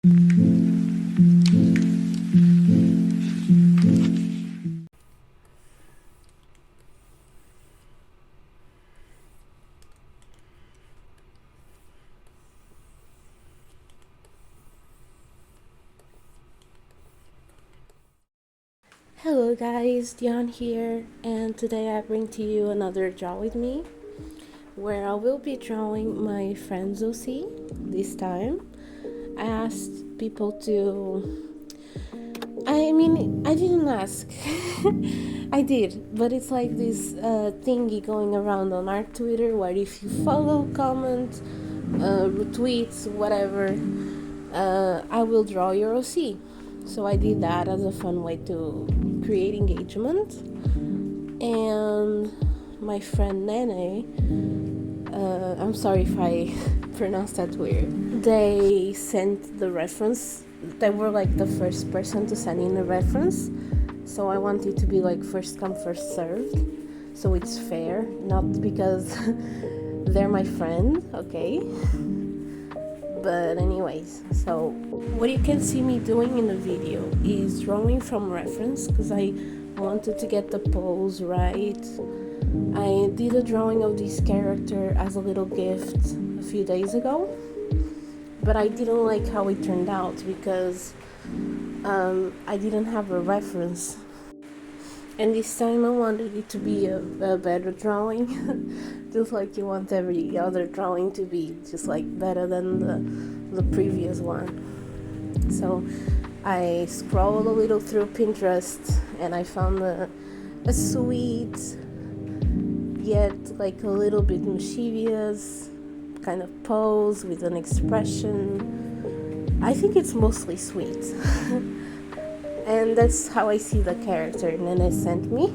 Hello guys, Dion here, and today I bring to you another Draw With Me, where I will be drawing my friend Zosie this time. I asked people to... I didn't ask. I did, but it's like this thingy going around on our Twitter where if you follow, comment, retweets, whatever, I will draw your OC. So I did that as a fun way to create engagement. And my friend Nene, I'm sorry if I pronounced that weird, they sent the reference. They were like the first person to send in a reference, so I want it to be like first come first served, so it's fair, not because they're my friend, okay? But anyways, so what you can see me doing in the video is drawing from reference because I wanted to get the pose right. I did a drawing of this character as a little gift a few days ago, but I didn't like how it turned out because I didn't have a reference. And this time I wanted it to be a better drawing, just like you want every other drawing to be just like better than the previous one. So I scrolled a little through Pinterest and I found a sweet, yet like a little bit mischievous kind of pose with an expression. I think it's mostly sweet. And that's how I see the character Nene sent me.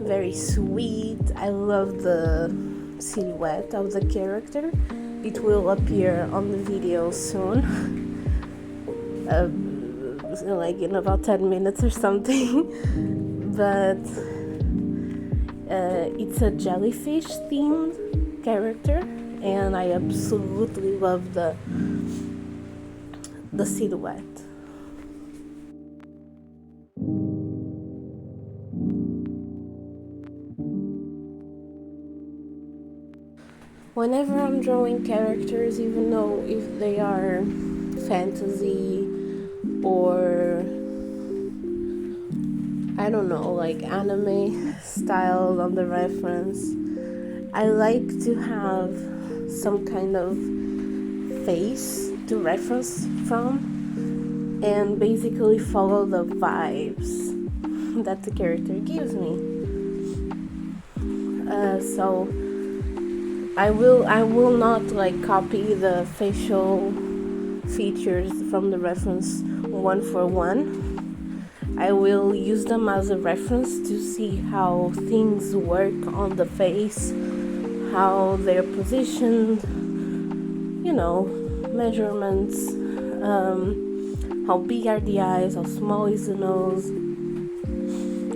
Very sweet. I love the silhouette of the character. It will appear on the video soon. Like in about 10 minutes or something. But it's a jellyfish themed character, and I absolutely love the silhouette. Whenever I'm drawing characters, even though if they are fantasy or I don't know, like anime style on the reference, I like to have some kind of face to reference from and basically follow the vibes that the character gives me. So I will not like copy the facial features from the reference one for one. I will use them as a reference to see how things work on the face, how they're positioned, measurements, how big are the eyes, how small is the nose,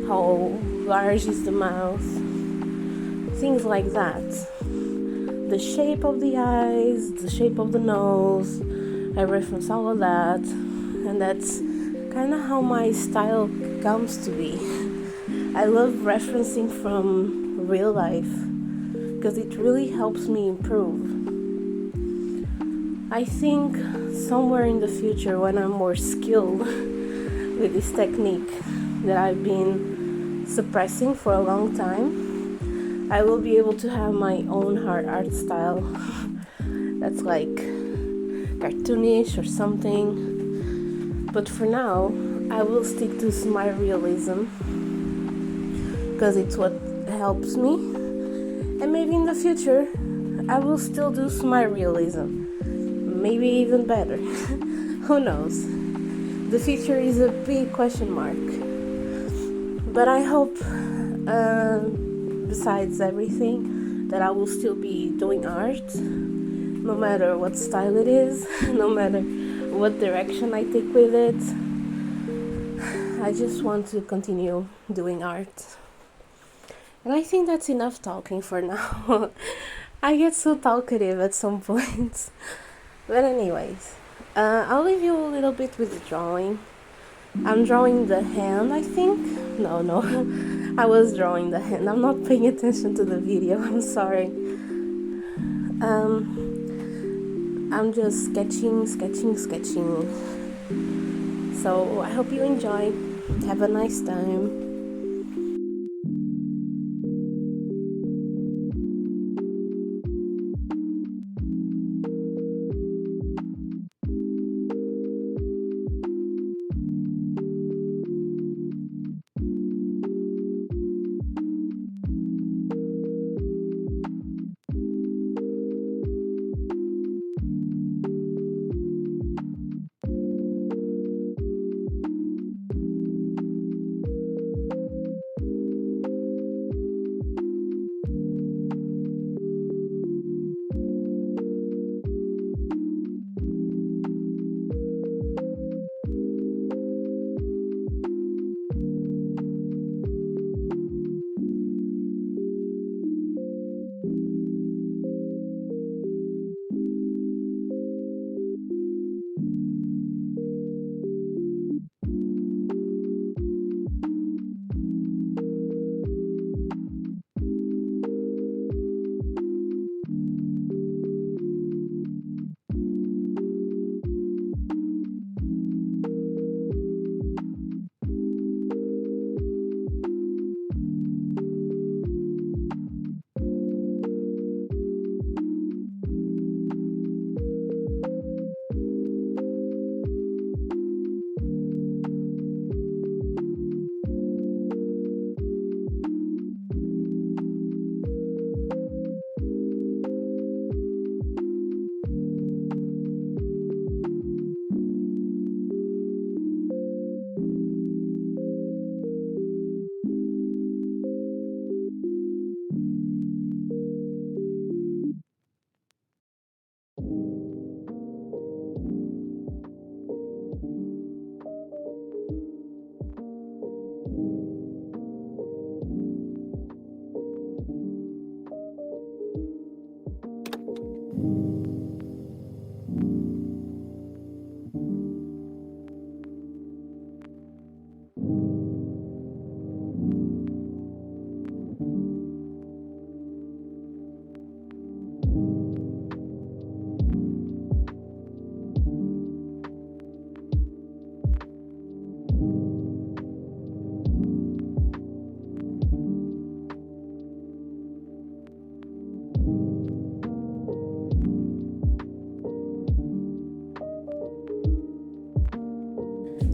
how large is the mouth, things like that. The shape of the eyes, the shape of the nose, I reference all of that, and that's kind of how my style comes to be. I love referencing from real life because it really helps me improve. I think somewhere in the future, when I'm more skilled with this technique that I've been suppressing for a long time, I will be able to have my own art style that's like cartoonish or something. But for now, I will stick to smile realism because it's what helps me. And maybe in the future, I will still do smile realism. Maybe even better. Who knows? The future is a big question mark. But I hope, besides everything, that I will still be doing art, no matter what style it is, no matter what direction I take with it. I just want to continue doing art. And I think that's enough talking for now. I get so talkative at some points. But anyways, I'll leave you a little bit with the drawing. I'm drawing the hand, I think. No, I was drawing the hand. I'm not paying attention to the video. I'm sorry. I'm just sketching. So I hope you enjoy. Have a nice time.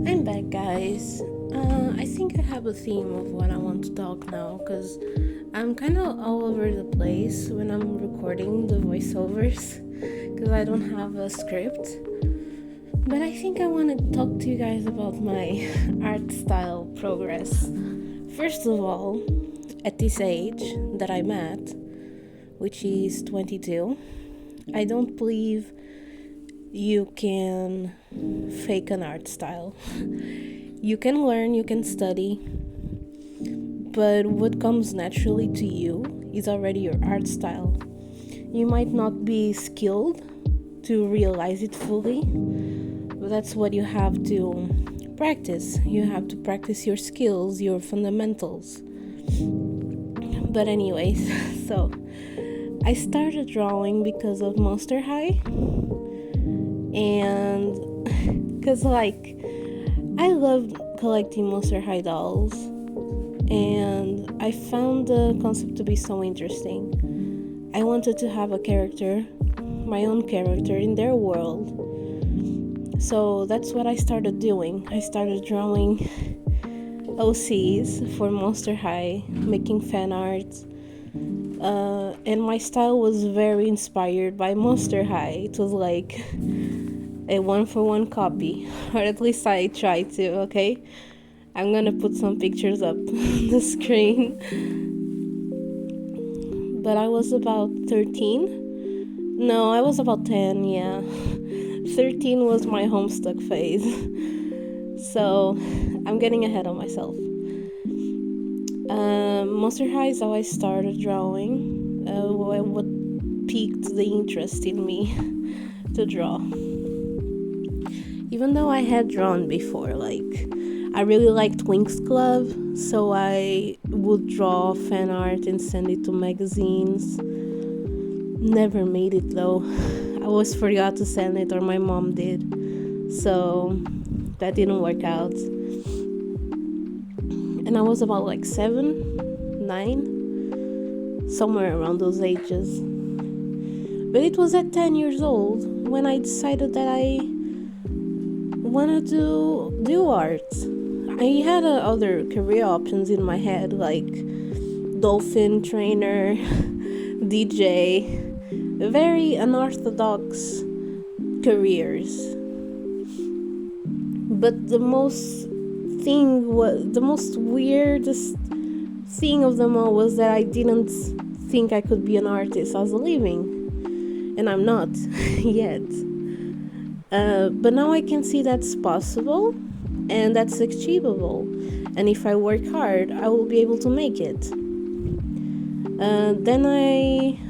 I'm back, guys. I think I have a theme of what I want to talk now because I'm kind of all over the place when I'm recording the voiceovers because I don't have a script. But I think I want to talk to you guys about my art style progress. First of all, at this age that I'm at, which is 22, I don't believe you can fake an art style. You can learn, you can study, but what comes naturally to you is already your art style. You might not be skilled to realize it fully, but that's what you have to practice. You have to practice your skills, your fundamentals. But anyways, so I started drawing because of Monster High, and because I loved collecting Monster High dolls, and I found the concept to be so interesting. I wanted to have a character, my own character in their world. So that's what I started doing. I started drawing OCs for Monster High, making fan art, and my style was very inspired by Monster High. It was like a 1-for-1 copy, or at least I tried to. Okay, I'm gonna put some pictures up on the screen. But I was about 13. No, I was about 10. Yeah, 13 was my homestuck phase. So I'm getting ahead of myself. Monster High is how I started drawing. What piqued the interest in me to draw. even though I had drawn before. Like, I really liked Winx Club, so I would draw fan art and send it to magazines. Never made it though. I always forgot to send it, or my mom did, so that didn't work out. And I was about like 7, 9, somewhere around those ages. But it was at 10 years old when I decided that I wanted to do art. I had other career options in my head, like dolphin trainer, DJ, very unorthodox careers. But the most weirdest thing of them all was that I didn't think I could be an artist as a living, and I'm not yet. But now I can see that's possible and that's achievable, and if I work hard I will be able to make it. Then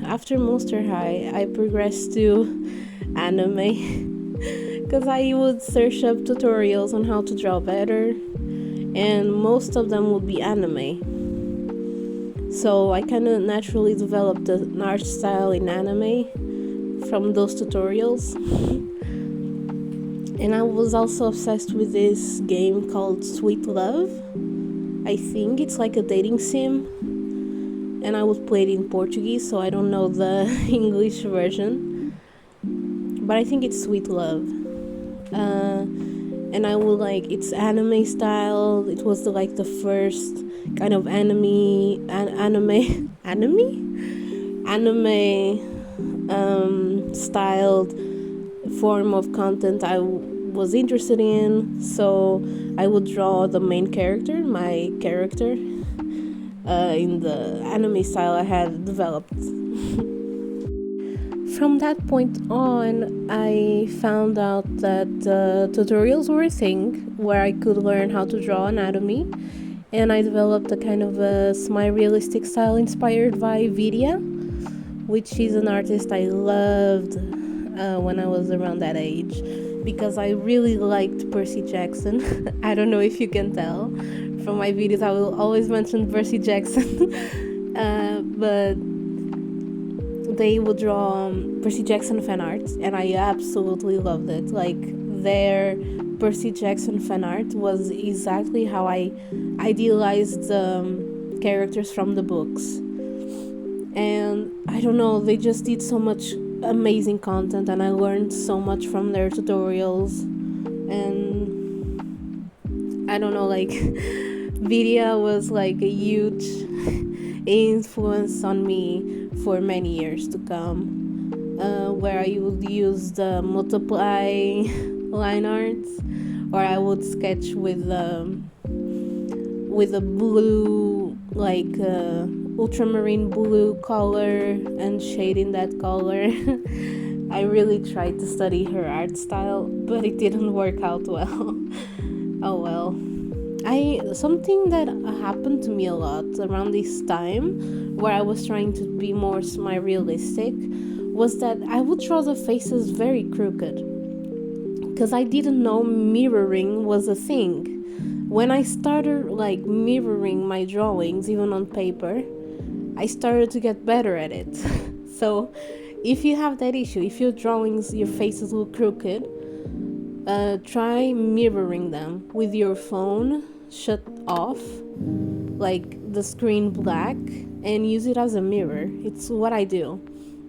after Monster High, I progressed to anime because I would search up tutorials on how to draw better, and most of them would be anime. So I kind of naturally developed an art style in anime from those tutorials. And I was also obsessed with this game called Sweet Love. I think it's like a dating sim, and I would play it in Portuguese, so I don't know the English version, but I think it's Sweet Love. And I would it's anime style. It was the first kind of anime styled form of content I was interested in. So I would draw the main character, my character, in the anime style I had developed. From that point on, I found out that tutorials were a thing where I could learn how to draw anatomy, and I developed a kind of a semi-realistic style inspired by Vidya, which is an artist I loved when I was around that age, because I really liked Percy Jackson. I don't know if you can tell from my videos, I will always mention Percy Jackson. But they would draw Percy Jackson fan art, and I absolutely loved it. Their Percy Jackson fan art was exactly how I idealized the characters from the books. And I don't know, they just did so much amazing content, and I learned so much from their tutorials. And I don't know, Vidya was a huge influence on me for many years to come, where I would use the multiply line arts, or I would sketch with a blue, ultramarine blue color, and shading that color. I really tried to study her art style, but it didn't work out well. Oh well. Something that happened to me a lot around this time, where I was trying to be more semi-realistic, was that I would draw the faces very crooked, because I didn't know mirroring was a thing. When I started mirroring my drawings, even on paper, I started to get better at it. So if you have that issue, if your drawings, your faces look crooked, try mirroring them with your phone shut off, the screen black, and use it as a mirror. It's what I do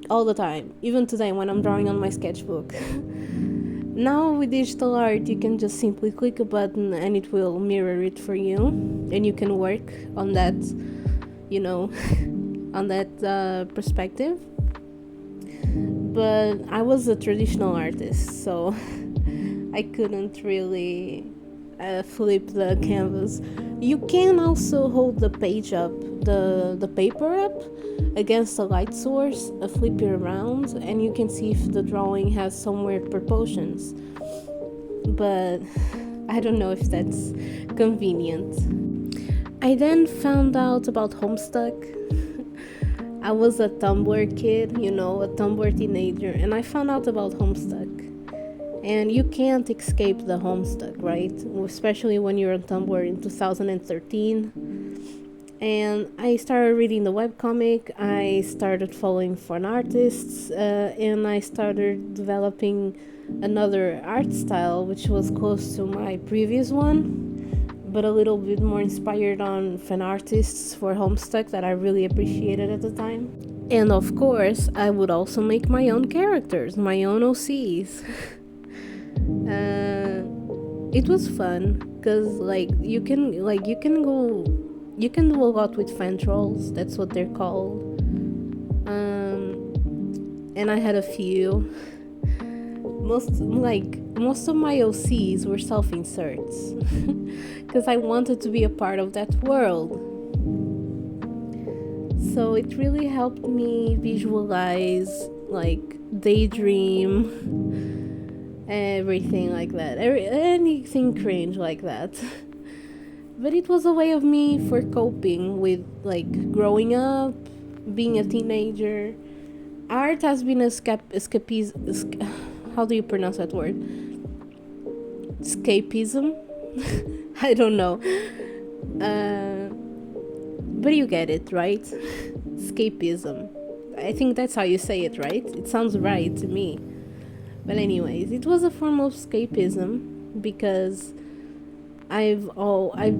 all the time, even today when I'm drawing on my sketchbook. Now with digital art, you can just simply click a button and it will mirror it for you, and you can work on that, on that perspective. But I was a traditional artist, so I couldn't really flip the canvas. You can also hold the page up, the paper up against a light source, flip it around, and you can see if the drawing has some weird proportions. But I don't know if that's convenient. I then found out about Homestuck. I was a Tumblr kid, a Tumblr teenager, and I found out about Homestuck. And you can't escape the Homestuck, right? Especially when you're on Tumblr in 2013. And I started reading the webcomic, I started following fun artists, and I started developing another art style which was close to my previous one, but a little bit more inspired on fan artists for Homestuck that I really appreciated at the time. And of course, I would also make my own characters, my own OCs. It was fun because you can do a lot with fan trolls. That's what they're called. And I had a few. Most of my OCs were self-inserts because I wanted to be a part of that world. So it really helped me visualize, daydream, everything like that, anything cringe like that. But it was a way of me for coping with growing up, being a teenager. Art has been how do you pronounce that word? Escapism? I don't know. But you get it, right? Escapism. I think that's how you say it, right? It sounds right to me. But anyways, it was a form of escapism because I've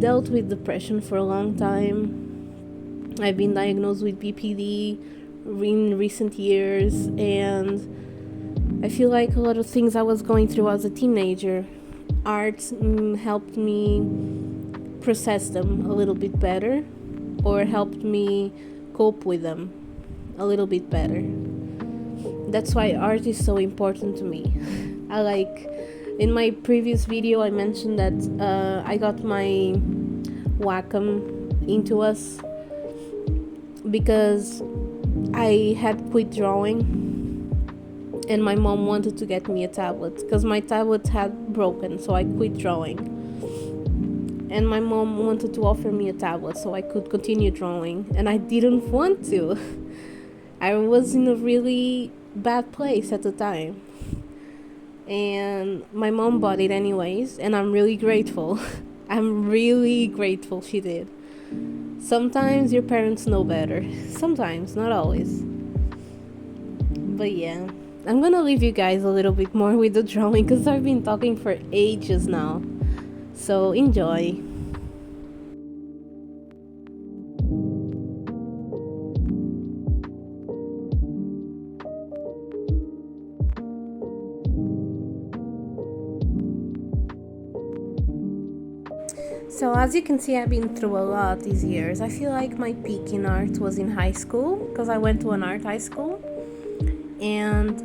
dealt with depression for a long time. I've been diagnosed with BPD in recent years, and I feel like a lot of things I was going through as a teenager, art helped me process them a little bit better, or helped me cope with them a little bit better. That's why art is so important to me. In my previous video, I mentioned that I got my Wacom into us because I had quit drawing and my mom wanted to get me a tablet because my tablet had broken, so I quit drawing. And my mom wanted to offer me a tablet so I could continue drawing, and I didn't want to. I was in a really bad place at the time. And my mom bought it anyways, and I'm really grateful. I'm really grateful she did. Sometimes your parents know better. Sometimes, not always. But yeah, I'm gonna leave you guys a little bit more with the drawing because I've been talking for ages now. So enjoy. So as you can see, I've been through a lot these years. I feel like my peak in art was in high school because I went to an art high school, and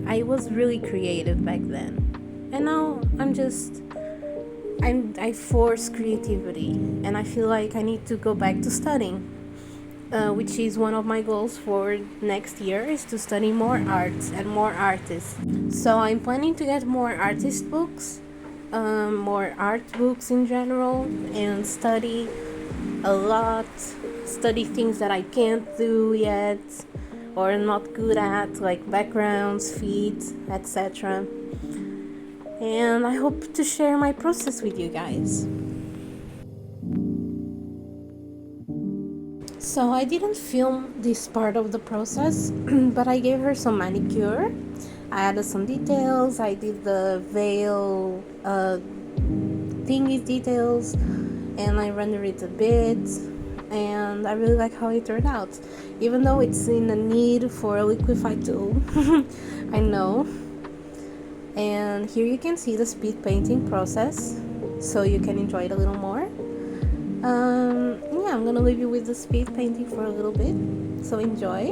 I was really creative back then. And now I force creativity, and I feel like I need to go back to studying, which is one of my goals for next year, is to study more arts and more artists. So I'm planning to get more artist books, more art books in general, and study a lot, study things that I can't do yet or am not good at, like backgrounds, feet, etc. And I hope to share my process with you guys. So I didn't film this part of the process, but I gave her some manicure. I added some details. I did the veil thingy details, and I rendered it a bit, and I really like how it turned out, even though it's in a need for a liquify tool. I know. And here you can see the speed painting process, so you can enjoy it a little more. Yeah, I'm gonna leave you with the speed painting for a little bit, so enjoy.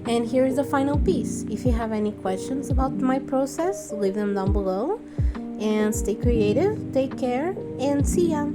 And here is the final piece. If you have any questions about my process, leave them down below. And stay creative, take care, and see ya!